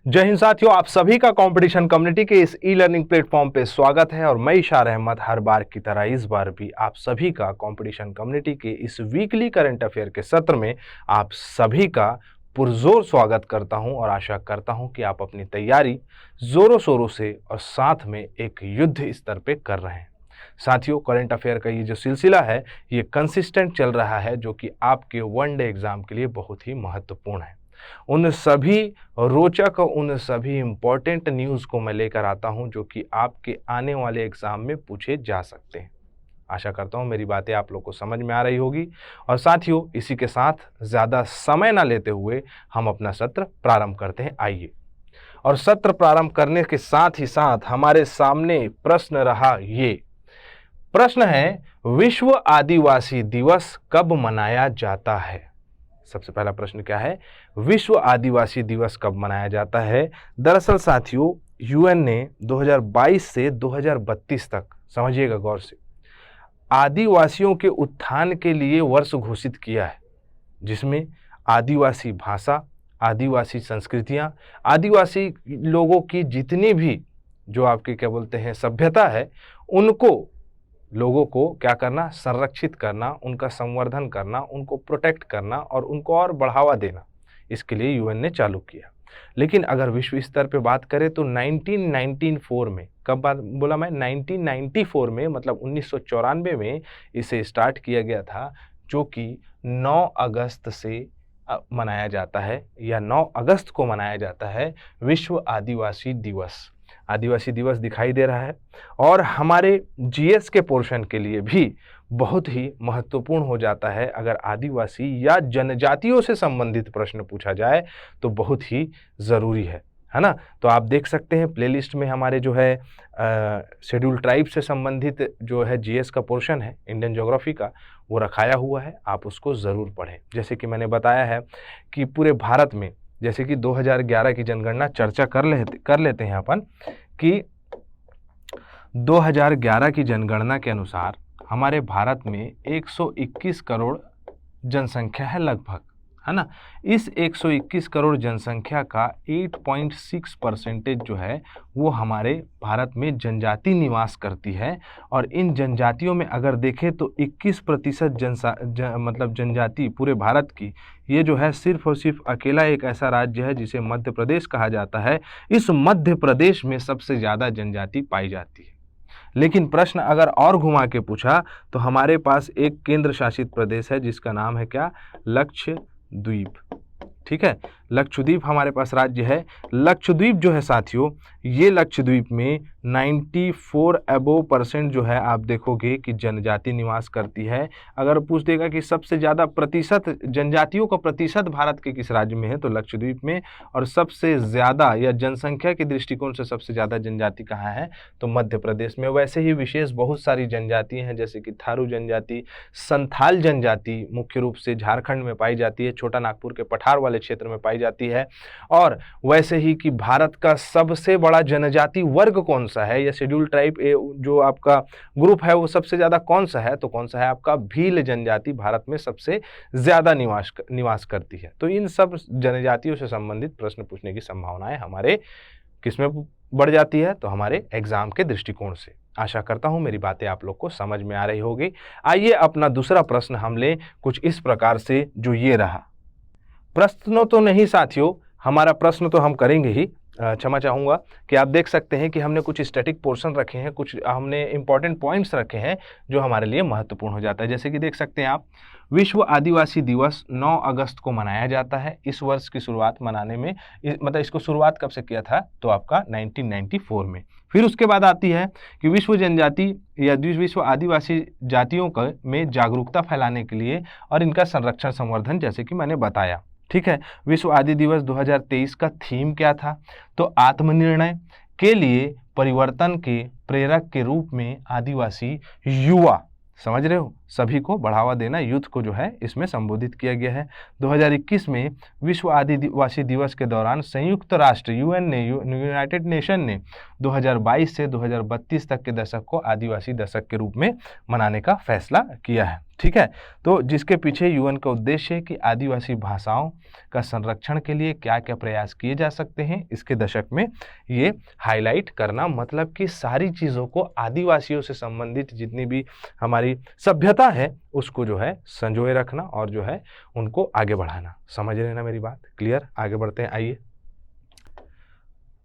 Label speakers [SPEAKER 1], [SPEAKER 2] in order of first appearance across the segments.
[SPEAKER 1] जय हिंद साथियों, आप सभी का कंपटीशन कम्युनिटी के इस ई लर्निंग प्लेटफॉर्म पे स्वागत है। और मैं इशार अहमद हर बार की तरह इस बार भी आप सभी का कंपटीशन कम्युनिटी के इस वीकली करंट अफेयर के सत्र में आप सभी का पुरजोर स्वागत करता हूं और आशा करता हूं कि आप अपनी तैयारी जोरों शोरों से और साथ में एक युद्ध स्तर पे कर रहे हैं। साथियों, करंट अफेयर का ये जो सिलसिला है ये कंसिस्टेंट चल रहा है, जो कि आपके वनडे एग्जाम के लिए बहुत ही महत्वपूर्ण है। उन सभी रोचक, उन सभी इंपॉर्टेंट न्यूज़ को मैं लेकर आता हूं जो कि आपके आने वाले एग्जाम में पूछे जा सकते हैं। आशा करता हूं मेरी बातें आप लोग को समझ में आ रही होगी। और साथियों, इसी के साथ ज़्यादा समय ना लेते हुए हम अपना सत्र प्रारंभ करते हैं। आइए, और सत्र प्रारंभ करने के साथ ही साथ हमारे सामने प्रश्न रहा। ये प्रश्न है, विश्व आदिवासी दिवस कब मनाया जाता है? सबसे पहला प्रश्न क्या है? विश्व आदिवासी दिवस कब मनाया जाता है? दरअसल साथियों, यूएन ने 2022 से 2032 तक, समझिएगा गौर से, आदिवासियों के उत्थान के लिए वर्ष घोषित किया है, जिसमें आदिवासी भाषा, आदिवासी संस्कृतियां, आदिवासी लोगों की जितनी भी जो आपके क्या बोलते हैं सभ्यता है, उनको लोगों को क्या करना, संरक्षित करना, उनका संवर्धन करना, उनको प्रोटेक्ट करना और उनको और बढ़ावा देना, इसके लिए यूएन ने चालू किया। लेकिन अगर विश्व स्तर पे बात करें तो 1994 में, कब बात बोला मैं, 1994 में, मतलब 1994 में इसे स्टार्ट किया गया था, जो कि 9 अगस्त से मनाया जाता है, या 9 अगस्त को मनाया जाता है विश्व आदिवासी दिवस। आदिवासी दिवस दिखाई दे रहा है और हमारे जीएस के पोर्शन के लिए भी बहुत ही महत्वपूर्ण हो जाता है। अगर आदिवासी या जनजातियों से संबंधित प्रश्न पूछा जाए तो बहुत ही ज़रूरी है ना। तो आप देख सकते हैं प्लेलिस्ट में हमारे जो है शेड्यूल ट्राइब से संबंधित जो है जीएस का पोर्शन है इंडियन ज्योग्राफी का, वो रखाया हुआ है, आप उसको ज़रूर पढ़ें। जैसे कि मैंने बताया है कि पूरे भारत में, जैसे कि 2011 की जनगणना चर्चा कर लेते हैं अपन, कि 2011 की जनगणना के अनुसार हमारे भारत में 121 करोड़ जनसंख्या है लगभग, है ना। इस 121 करोड़ जनसंख्या का 8.6% जो है वो हमारे भारत में जनजाति निवास करती है। और इन जनजातियों में अगर देखें तो 21% मतलब जनजाति पूरे भारत की, ये जो है सिर्फ और सिर्फ अकेला एक ऐसा राज्य है जिसे मध्य प्रदेश कहा जाता है। इस मध्य प्रदेश में सबसे ज़्यादा जनजाति पाई जाती है। लेकिन प्रश्न अगर और घुमा के पूछा तो हमारे पास एक केंद्र शासित प्रदेश है जिसका नाम है क्या? लक्षद्वीप। ठीक है, लक्षद्वीप हमारे पास राज्य है। लक्षद्वीप जो है साथियों, ये लक्षद्वीप में 94% जो है आप देखोगे कि जनजाति निवास करती है। अगर पूछ देगा कि सबसे ज़्यादा प्रतिशत जनजातियों का प्रतिशत भारत के किस राज्य में है, तो लक्षद्वीप में। और सबसे ज़्यादा या जनसंख्या के दृष्टिकोण से सबसे ज़्यादा जनजाति कहाँ है, तो मध्य प्रदेश में। वैसे ही विशेष बहुत सारी जनजाति हैं, जैसे कि थारू जनजाति, संथाल जनजाति मुख्य रूप से झारखंड में पाई जाती है, छोटा नागपुर के पठार वाले क्षेत्र में पाई जाती है। और वैसे ही कि भारत का सबसे बड़ा जनजाति वर्ग कौन सा है, या शेड्यूल ट्राइब जो आपका ग्रुप है वो सबसे ज़्यादा कौन सा है, तो कौन सा है आपका? भील जनजाति भारत में सबसे ज़्यादा निवास करती है। तो इन सब जनजातियों से संबंधित प्रश्न पूछने की संभावनाएं हमारे किसमें बढ़ जाती है, तो हमारे एग्जाम के दृष्टिकोण से। आशा करता हूं मेरी बातें आप लोग को समझ में आ रही होगी। आइए अपना दूसरा प्रश्न हम लें कुछ इस प्रकार से, जो ये रहा। प्रश्नों तो नहीं साथियों, हमारा प्रश्न तो हम करेंगे ही, क्षमा चाहूँगा कि आप देख सकते हैं कि हमने कुछ स्टैटिक पोर्शन रखे हैं, कुछ हमने इंपॉर्टेंट पॉइंट्स रखे हैं जो हमारे लिए महत्वपूर्ण हो जाता है। जैसे कि देख सकते हैं आप, विश्व आदिवासी दिवस 9 अगस्त को मनाया जाता है। इस वर्ष की शुरुआत मनाने में, मतलब इसको शुरुआत कब से किया था, तो आपका 1994 में। फिर उसके बाद आती है कि विश्व जनजाति या विश्व आदिवासी जातियों में जागरूकता फैलाने के लिए और इनका संरक्षण संवर्धन, जैसे कि मैंने बताया। ठीक है, विश्व आदि दिवस 2023 का थीम क्या था, तो आत्मनिर्णय के लिए परिवर्तन के प्रेरक के रूप में आदिवासी युवा, समझ रहे हो, सभी को बढ़ावा देना, यूथ को जो है इसमें संबोधित किया गया है। 2021 में विश्व आदिवासी दिवस के दौरान संयुक्त राष्ट्र यूनाइटेड नेशन ने 2022 से 2032 तक के दशक को आदिवासी दशक के रूप में मनाने का फैसला किया है। ठीक है, तो जिसके पीछे यूएन का उद्देश्य है कि आदिवासी भाषाओं का संरक्षण के लिए क्या क्या प्रयास किए जा सकते हैं, इसके दशक में ये हाईलाइट करना, मतलब कि सारी चीज़ों को आदिवासियों से संबंधित जितनी भी हमारी सभ्यता है उसको जो है संजोए रखना और जो है उनको आगे बढ़ाना। समझ रहे हैं ना मेरी बात? क्लियर? आगे बढ़ते हैं, आइए।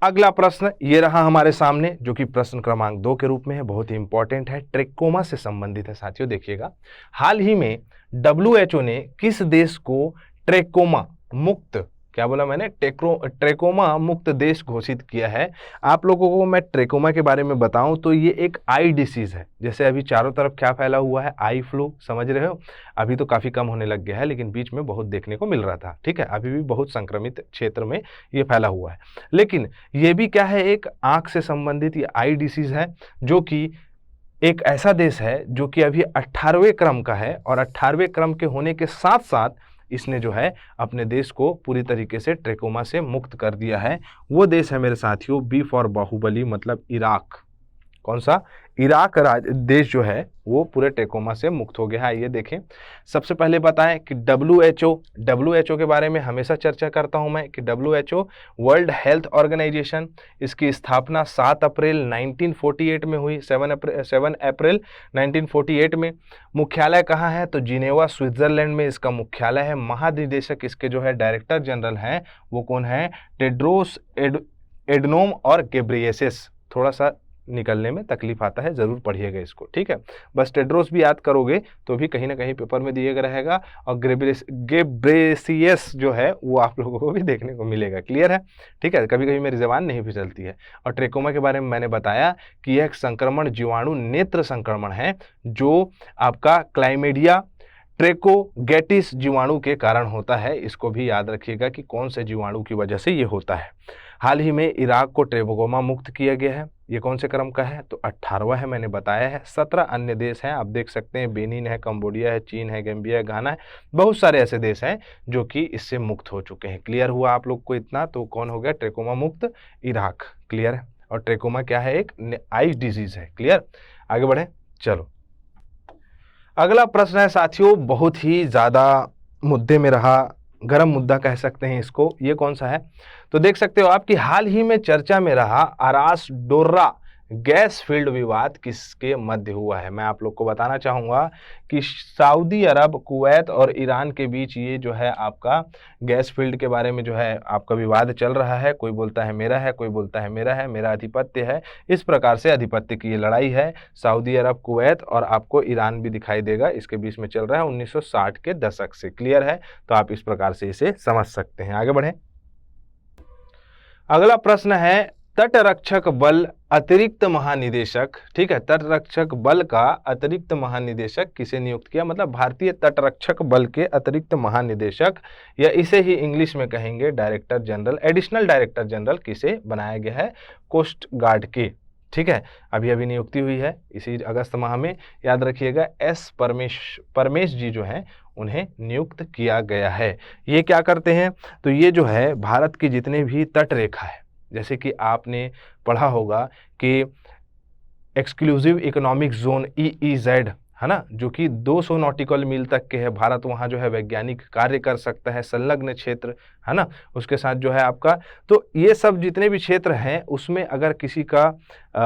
[SPEAKER 1] अगला प्रश्न ये रहा हमारे सामने, जो कि प्रश्न क्रमांक 2 के रूप में है, बहुत ही इंपॉर्टेंट है, ट्रेकोमा से संबंधित है साथियों। देखिएगा, हाल ही में WHO ने किस देश को ट्रेकोमा मुक्त, क्या बोला मैंने, ट्रेकोमा मुक्त देश घोषित किया है। आप लोगों को मैं ट्रेकोमा के बारे में बताऊं तो ये एक आई डिसीज है। जैसे अभी चारों तरफ क्या फैला हुआ है, आई फ्लू, समझ रहे हो? अभी तो काफ़ी कम होने लग गया है, लेकिन बीच में बहुत देखने को मिल रहा था। ठीक है, अभी भी बहुत संक्रमित क्षेत्र में ये फैला हुआ है, लेकिन ये भी क्या है, एक आँख से संबंधित ये आई डिसीज है, जो कि एक ऐसा देश है जो कि अभी 18वें क्रम का है, और 18वें क्रम के होने के साथ साथ इसने जो है अपने देश को पूरी तरीके से ट्रेकोमा से मुक्त कर दिया है। वो देश है मेरे साथियों, बी फॉर बाहुबली, मतलब इराक। कौन सा? इराक देश जो है वो पूरे ट्रेकोमा से मुक्त हो गया है। आइए देखें, सबसे पहले बताएं कि WHO के बारे में हमेशा चर्चा करता हूं मैं कि WHO वर्ल्ड हेल्थ ऑर्गेनाइजेशन, इसकी स्थापना 7 अप्रैल 1948 में हुई, 7 अप्रैल 1948 में। मुख्यालय कहाँ है? तो जिनेवा स्विट्जरलैंड में इसका मुख्यालय है। महानिदेशक इसके जो है डायरेक्टर जनरल हैं वो कौन है? टेड्रोस एडनोम और गेब्रियेसस। थोड़ा सा निकलने में तकलीफ आता है, जरूर पढ़िएगा इसको। ठीक है, बस टेड्रोस भी याद करोगे तो भी कहीं ना कहीं पेपर में दिएगा रहेगा, और गेब्रेसियस जो है वो आप लोगों को भी देखने को मिलेगा। क्लियर है? ठीक है, कभी कभी मेरी जबान नहीं फिसलती है। और ट्रेकोमा के बारे में मैंने बताया कि यह एक संक्रमण जीवाणु नेत्र संक्रमण है जो आपका क्लाइमेडिया ट्रेकोगेटिस जीवाणु के कारण होता है। इसको भी याद रखिएगा कि कौन से जीवाणु की वजह से ये होता है। हाल ही में इराक को ट्रेकोमा मुक्त किया गया है। ये कौन से क्रम का है? तो 18वां है, मैंने बताया है। 17 अन्य देश हैं, आप देख सकते हैं, बेनिन है, कंबोडिया है, चीन है, गैम्बिया है, घाना है, बहुत सारे ऐसे देश हैं जो कि इससे मुक्त हो चुके हैं। क्लियर हुआ आप लोग को इतना? तो कौन हो गया ट्रेकोमा मुक्त? इराक। क्लियर है? और ट्रेकोमा क्या है? एक आई डिजीज है। क्लियर? आगे बढ़े, चलो। अगला प्रश्न है साथियों, बहुत ही ज़्यादा मुद्दे में रहा, गर्म मुद्दा कह सकते हैं इसको। ये कौन सा है? तो देख सकते हो आप कि हाल ही में चर्चा में रहा अरास डोर्रा गैस फील्ड विवाद किसके मध्य हुआ है। मैं आप लोग को बताना चाहूँगा कि सऊदी अरब, कुवैत और ईरान के बीच ये जो है आपका गैस फील्ड के बारे में जो है आपका विवाद चल रहा है। कोई बोलता है मेरा है, कोई बोलता है मेरा है, मेरा आधिपत्य है। इस प्रकार से आधिपत्य की ये लड़ाई है। सऊदी अरब, कुवैत और आपको ईरान भी दिखाई देगा, इसके बीच में चल रहा है 1960 के दशक से। क्लियर है? तो आप इस प्रकार से इसे समझ सकते हैं। आगे बढ़ें। अगला प्रश्न है तटरक्षक बल अतिरिक्त महानिदेशक। ठीक है, तटरक्षक बल का अतिरिक्त महानिदेशक किसे नियुक्त किया? मतलब भारतीय तटरक्षक बल के अतिरिक्त महानिदेशक, या इसे ही इंग्लिश में कहेंगे director general, additional director general, किसे बनाया गया है? कोस्ट गार्ड के। ठीक है, अभी अभी नियुक्ति हुई है इसी अगस्त माह में। याद रखिएगा, एस परमेश जी जो हैं उन्हें नियुक्त किया गया है। ये क्या करते हैं? तो ये जो है भारत की जितने भी तट रेखा है, जैसे कि आपने पढ़ा होगा कि एक्सक्लूसिव इकोनॉमिक जोन EEZ है ना, जो कि 200 नॉटिकल मील तक के है। भारत वहाँ जो है वैज्ञानिक कार्य कर सकता है, संलग्न क्षेत्र है ना, उसके साथ जो है आपका, तो ये सब जितने भी क्षेत्र हैं उसमें अगर किसी का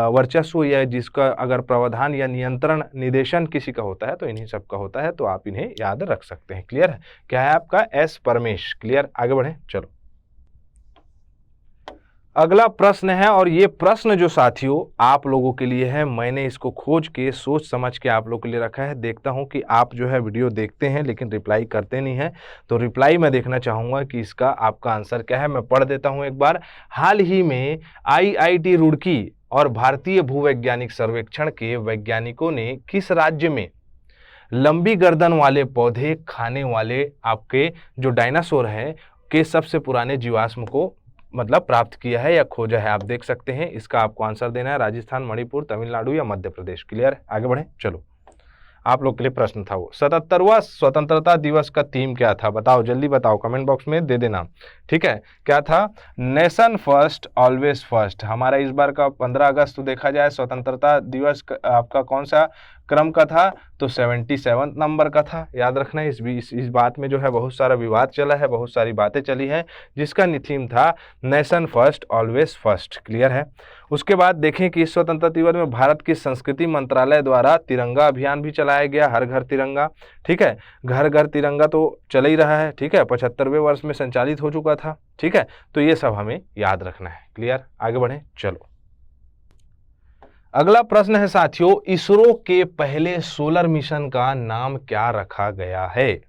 [SPEAKER 1] वर्चस्व या जिसका अगर प्रावधान या नियंत्रण निदेशन किसी का होता है तो इन्हीं सब का होता है। तो आप इन्हें याद रख सकते हैं। क्लियर है? क्या है आपका? एस परमेश। क्लियर? आगे बढ़ें, चलो। अगला प्रश्न है, और ये प्रश्न जो साथियों आप लोगों के लिए है, मैंने इसको खोज के सोच समझ के आप लोगों के लिए रखा है। देखता हूं कि आप जो है वीडियो देखते हैं लेकिन रिप्लाई करते नहीं हैं, तो रिप्लाई मैं देखना चाहूँगा कि इसका आपका आंसर क्या है। मैं पढ़ देता हूं एक बार। हाल ही में IIT रुड़की और भारतीय भूवैज्ञानिक सर्वेक्षण के वैज्ञानिकों ने किस राज्य में लंबी गर्दन वाले पौधे खाने वाले आपके जो डायनासोर हैं के सबसे पुराने जीवाश्म को मतलब प्राप्त किया है या खोजा है? आप देख सकते हैं, इसका आपको आंसर देना है। राजस्थान, मणिपुर, तमिलनाडु या मध्य प्रदेश। क्लियर? आगे बढ़ें, चलो। आप लोग के लिए प्रश्न था वो। 77वां स्वतंत्रता दिवस का थीम क्या था, बताओ जल्दी बताओ, कमेंट बॉक्स में दे देना। ठीक है, क्या था? Nation first always first. हमारा इस बार का 15 अगस्त तो देखा जाए स्वतंत्रता दिवस आपका कौन सा क्रम का था? तो 77 नंबर का था। याद रखना है, इस बात में जो है बहुत सारा विवाद चला है, बहुत सारी बातें चली हैं, जिसका थीम था nation first always first. Clear है? उसके बाद देखें कि इस स्वतंत्रता दिवस में भारत की संस्कृति मंत्रालय द्वारा तिरंगा अभियान भी चलाया गया, हर घर तिरंगा। ठीक है, घर घर तिरंगा तो चल ही रहा है। ठीक है, 75वें वर्ष में संचालित हो चुका था। ठीक है, तो ये सब हमें याद रखना है। क्लियर? आगे बढ़ें, चलो। अगला प्रश्न है साथियों, इसरो के पहले सोलर मिशन का नाम क्या रखा गया है?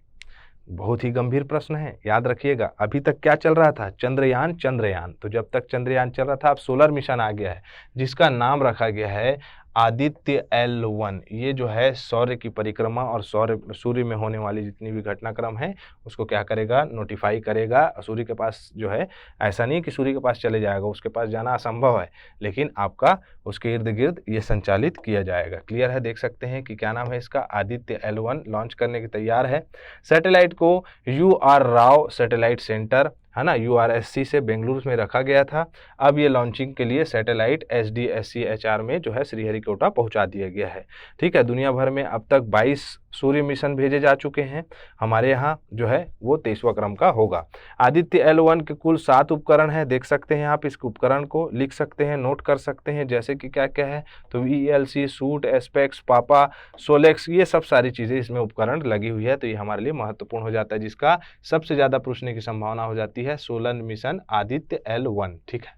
[SPEAKER 1] बहुत ही गंभीर प्रश्न है, याद रखिएगा। अभी तक क्या चल रहा था? चंद्रयान। तो जब तक चंद्रयान चल रहा था, अब सोलर मिशन आ गया है, जिसका नाम रखा गया है आदित्य L1। ये जो है सौर्य की परिक्रमा और सूर्य में होने वाली जितनी भी घटनाक्रम है उसको क्या करेगा? नोटिफाई करेगा। सूर्य के पास जो है, ऐसा नहीं कि सूर्य के पास चले जाएगा, उसके पास जाना असंभव है, लेकिन आपका उसके इर्द गिर्द ये संचालित किया जाएगा। क्लियर है? देख सकते हैं कि क्या नाम है इसका? आदित्य L1 लॉन्च करने की तैयार है। सैटेलाइट को UR राव सैटेलाइट सेंटर, है ना, URSC से बेंगलुरु में रखा गया था। अब ये लॉन्चिंग के लिए सैटेलाइट SDSC-HR में जो है श्रीहरिकोटा पहुंचा दिया गया है। ठीक है, दुनिया भर में अब तक 22 सूर्य मिशन भेजे जा चुके हैं। हमारे यहाँ जो है वो 23वां क्रम का होगा। आदित्य L1 के कुल 7 उपकरण हैं, देख सकते हैं आप। इस उपकरण को लिख सकते हैं, नोट कर सकते हैं, जैसे कि क्या क्या है तो VLC, सूट, एस्पेक्स, पापा, सोलेक्स, ये सब सारी चीज़ें इसमें उपकरण लगी हुई है। तो ये हमारे लिए महत्वपूर्ण हो जाता है, जिसका सबसे ज़्यादा पूछने की संभावना हो जाती है सोलर मिशन आदित्य L1। ठीक है,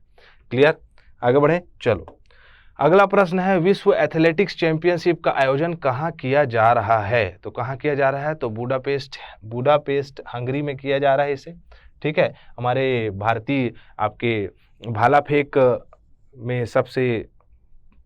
[SPEAKER 1] क्लियर? आगे बढ़ें, चलो। अगला प्रश्न है, विश्व एथलेटिक्स चैंपियनशिप का आयोजन कहाँ किया जा रहा है? तो कहाँ किया जा रहा है? तो बुडापेस्ट हंगरी में किया जा रहा है इसे। ठीक है, हमारे भारतीय आपके भाला फेंक में सबसे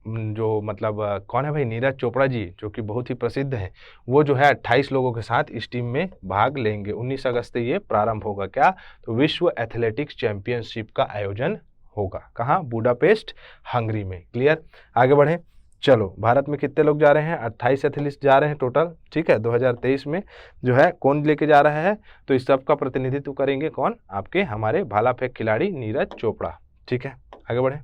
[SPEAKER 1] जो मतलब कौन है भाई? नीरज चोपड़ा जी, जो कि बहुत ही प्रसिद्ध हैं। वो जो है 28 लोगों के साथ इस टीम में भाग लेंगे। 19 अगस्त से ये प्रारंभ होगा। क्या? तो विश्व एथलेटिक्स चैंपियनशिप का आयोजन होगा कहाँ? बुडापेस्ट हंगरी में। क्लियर? आगे बढ़ें, चलो। भारत में कितने लोग जा रहे हैं? 28 एथलीट्स जा रहे हैं टोटल। ठीक है, 2023 में जो है कौन लेके जा रहा है? तो इस सब का प्रतिनिधित्व करेंगे कौन? आपके हमारे भाला फेंक खिलाड़ी नीरज चोपड़ा। ठीक है, आगे बढ़ें।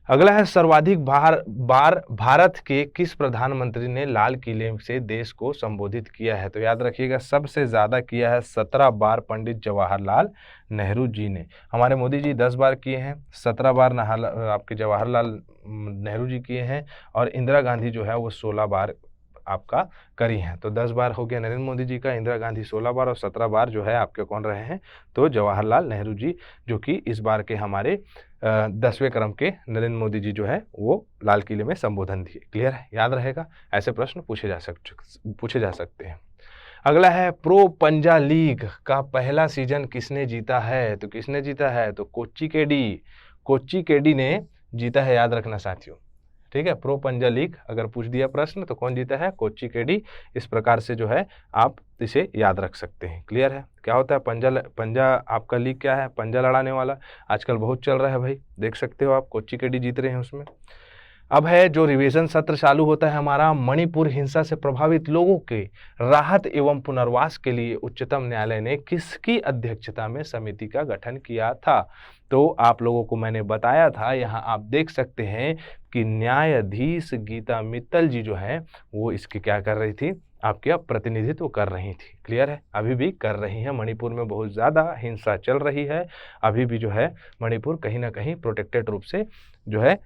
[SPEAKER 1] अगला है, सर्वाधिक बार भारत के किस प्रधानमंत्री ने लाल किले से देश को संबोधित किया है? तो याद रखिएगा, सबसे ज़्यादा किया है 17 बार पंडित जवाहरलाल नेहरू जी ने। हमारे मोदी जी 10 बार किए हैं, 17 बार आपके जवाहरलाल नेहरू जी किए हैं, और इंदिरा गांधी जो है वो 16 बार आपका करी हैं। तो 10 बार हो गया नरेंद्र मोदी जी का, इंदिरा गांधी 16 बार, और 17 बार जो है आपके कौन रहे हैं? तो जवाहरलाल नेहरू जी, जो कि इस बार के हमारे 10वें क्रम के नरेंद्र मोदी जी जो है वो लाल किले में संबोधन दिए। क्लियर है? याद रहेगा, ऐसे प्रश्न पूछे जा सकते हैं। अगला है, प्रो पंजा लीग का पहला सीजन किसने जीता है? तो किसने जीता है? तो कोच्चि केडी ने जीता है। याद रखना साथियों। ठीक है, प्रो पंजा लीग अगर पूछ दिया प्रश्न तो कौन जीता है? कोच्चि केडी। इस प्रकार से जो है आप इसे याद रख सकते हैं। क्लियर है? क्या होता है पंजा आपका लीग क्या है? पंजा लड़ाने वाला, आजकल बहुत चल रहा है भाई, देख सकते हो आप, कोच्चि केडी जीत रहे हैं उसमें। अब है जो रिवीजन सत्र चालू होता है हमारा, मणिपुर हिंसा से प्रभावित लोगों के राहत एवं पुनर्वास के लिए उच्चतम न्यायालय ने किसकी अध्यक्षता में समिति का गठन किया था? तो आप लोगों को मैंने बताया था, यहाँ आप देख सकते हैं कि न्यायाधीश गीता मित्तल जी जो है वो इसकी क्या कर रही थी? आपके प्रतिनिधित्व कर रही थी। क्लियर है? अभी भी कर रही हैं। मणिपुर में बहुत ज़्यादा हिंसा चल रही है, अभी भी जो है मणिपुर कहीं ना कहीं प्रोटेक्टेड रूप से जो है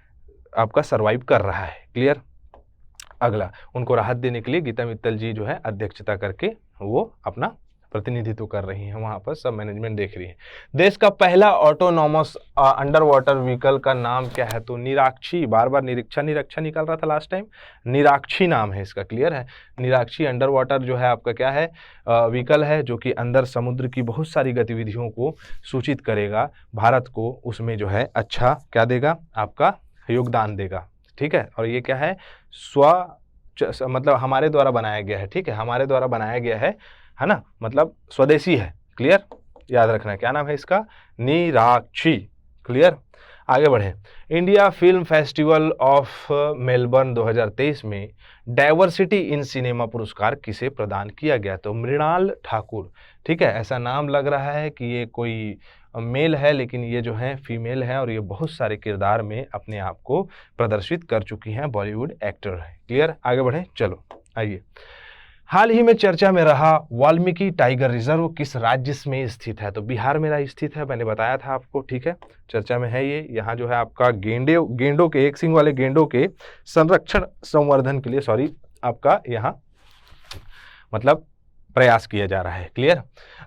[SPEAKER 1] आपका सर्वाइव कर रहा है। क्लियर? अगला, उनको राहत देने के लिए गीता मित्तल जी जो है अध्यक्षता करके वो अपना प्रतिनिधित्व कर रही हैं, वहाँ पर सब मैनेजमेंट देख रही है। देश का पहला ऑटोनॉमस अंडर वाटर व्हीकल का नाम क्या है? तो निराक्षी, बार बार निरीक्षा निकल रहा था लास्ट टाइम, निराक्षी नाम है इसका। क्लियर है? निराक्षी अंडर वाटर जो है आपका क्या है? व्हीकल है, जो कि अंदर समुद्र की बहुत सारी गतिविधियों को सूचित करेगा, भारत को उसमें जो है अच्छा क्या देगा? आपका योगदान देगा। ठीक है, और ये क्या है? मतलब हमारे द्वारा बनाया गया है। ठीक है, हमारे द्वारा बनाया गया है ना, मतलब स्वदेशी है। क्लियर? याद रखना, क्या नाम है इसका? निराक्षी। क्लियर? आगे बढ़ें। India film festival of Melbourne 2023 में डाइवर्सिटी इन सिनेमा पुरस्कार किसे प्रदान किया गया? तो मृणाल ठाकुर। ठीक है, ऐसा नाम लग रहा है कि ये कोई मेल है, लेकिन ये जो है फीमेल है और ये बहुत सारे किरदार में अपने आप को प्रदर्शित कर चुकी हैं, बॉलीवुड एक्टर है। क्लियर? आगे बढ़ें, चलो आइए। हाल ही में चर्चा में रहा वाल्मीकि टाइगर रिजर्व किस राज्य में स्थित है? तो बिहार में स्थित है, मैंने बताया था आपको। ठीक है, चर्चा में है ये। यहाँ जो है आपका गेंडों के, एक सिंग वाले गेंडों के संरक्षण संवर्धन के लिए आपका यहाँ मतलब प्रयास किया जा रहा है। क्लियर?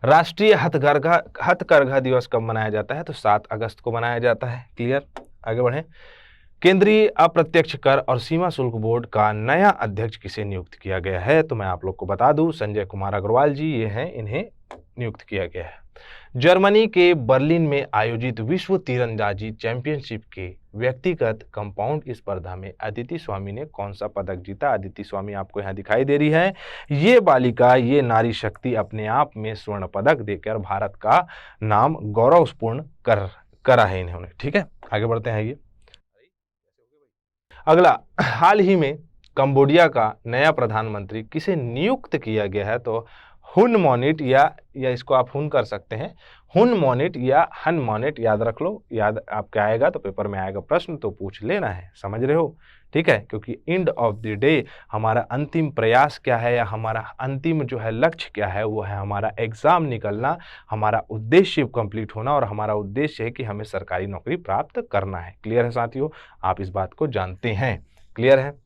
[SPEAKER 1] राष्ट्रीय हथकरघा दिवस कब मनाया जाता है? तो 7 अगस्त को मनाया जाता है। क्लियर? आगे बढ़ें। केंद्रीय अप्रत्यक्ष कर और सीमा शुल्क बोर्ड का नया अध्यक्ष किसे नियुक्त किया गया है? तो मैं आप लोग को बता दूं, संजय कुमार अग्रवाल जी ये हैं, इन्हें नियुक्त किया गया है। जर्मनी के बर्लिन में आयोजित विश्व तीरंदाजी चैंपियनशिप के व्यक्तिगत कंपाउंड स्पर्धा में अदिति स्वामी ने कौन सा पदक जीता? अदिति स्वामी आपको यहाँ दिखाई दे रही है। ये बालिका, ये नारी शक्ति अपने आप में स्वर्ण पदक देकर भारत का नाम गौरवपूर्ण करा है इन्होंने। ठीक है, आगे बढ़ते हैं। ये अगला, हाल ही में कंबोडिया का नया प्रधानमंत्री किसे नियुक्त किया गया है? तो हुन मोनिट या इसको आप हुन कर सकते हैं, हुन मोनिट या हन मोनिट, याद रख लो। याद आपके आएगा तो पेपर में आएगा प्रश्न, तो पूछ लेना है, समझ रहे हो? ठीक है, क्योंकि एंड ऑफ द डे हमारा अंतिम प्रयास क्या है या हमारा अंतिम जो है लक्ष्य क्या है, वो है हमारा एग्जाम निकलना, हमारा उद्देश्य कंप्लीट होना, और हमारा उद्देश्य है कि हमें सरकारी नौकरी प्राप्त करना है। क्लियर है साथियों? आप इस बात को जानते हैं। क्लियर है?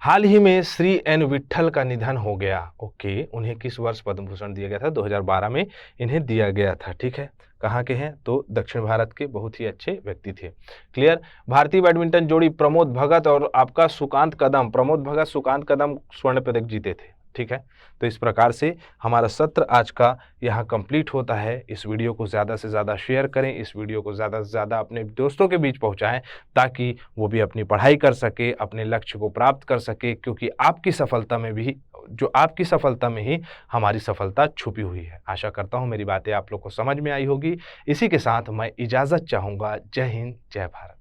[SPEAKER 1] हाल ही में श्री एन विट्ठल का निधन हो गया। ओके, उन्हें किस वर्ष पद्म भूषण दिया गया था? 2012 में इन्हें दिया गया था। ठीक है, कहाँ के हैं? तो दक्षिण भारत के बहुत ही अच्छे व्यक्ति थे। क्लियर? भारतीय बैडमिंटन जोड़ी प्रमोद भगत और आपका सुकांत कदम, प्रमोद भगत सुकांत कदम स्वर्ण पदक जीते थे। ठीक है, तो इस प्रकार से हमारा सत्र आज का यहाँ कंप्लीट होता है। इस वीडियो को ज़्यादा से ज़्यादा शेयर करें, इस वीडियो को ज़्यादा से ज़्यादा अपने दोस्तों के बीच पहुँचाएं, ताकि वो भी अपनी पढ़ाई कर सके, अपने लक्ष्य को प्राप्त कर सके, क्योंकि आपकी सफलता में ही हमारी सफलता छुपी हुई है। आशा करता हूँ मेरी बातें आप लोग को समझ में आई होगी। इसी के साथ मैं इजाज़त चाहूँगा। जय हिंद, जय भारत।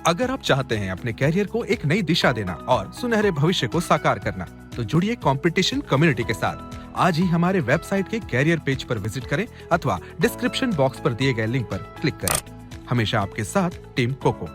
[SPEAKER 2] अगर आप चाहते हैं अपने कैरियर को एक नई दिशा देना और सुनहरे भविष्य को साकार करना, तो जुड़िए कंपटीशन कम्युनिटी के साथ। आज ही हमारे वेबसाइट के कैरियर पेज पर विजिट करें अथवा डिस्क्रिप्शन बॉक्स पर दिए गए लिंक पर क्लिक करें। हमेशा आपके साथ टीम कोको।